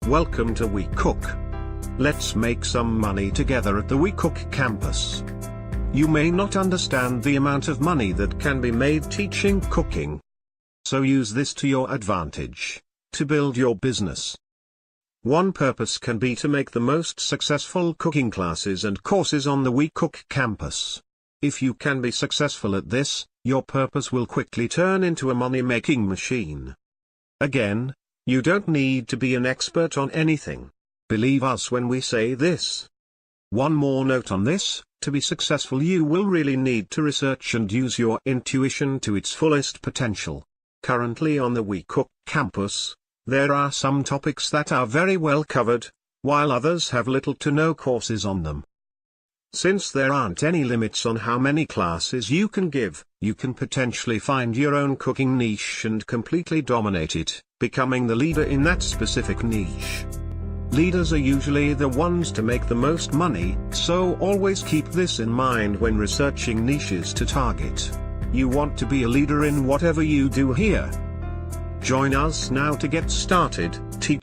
Welcome to WeCook. Let's make some money together at the WeCook campus. You may not understand the amount of money that can be made teaching cooking. So use this to your advantage, to build your business. One purpose can be to make the most successful cooking classes and courses on the WeCook campus. If you can be successful at this, your purpose will quickly turn into a money-making machine. Again, you don't need to be an expert on anything. Believe us when we say this. One more note on this: to be successful you will really need to research and use your intuition to its fullest potential. Currently on the WeCook campus, there are some topics that are very well covered, while others have little to no courses on them. Since there aren't any limits on how many classes you can give, you can potentially find your own cooking niche and completely dominate it, becoming the leader in that specific niche. Leaders are usually the ones to make the most money, so always keep this in mind when researching niches to target. You want to be a leader in whatever you do here. Join us now to get started, teach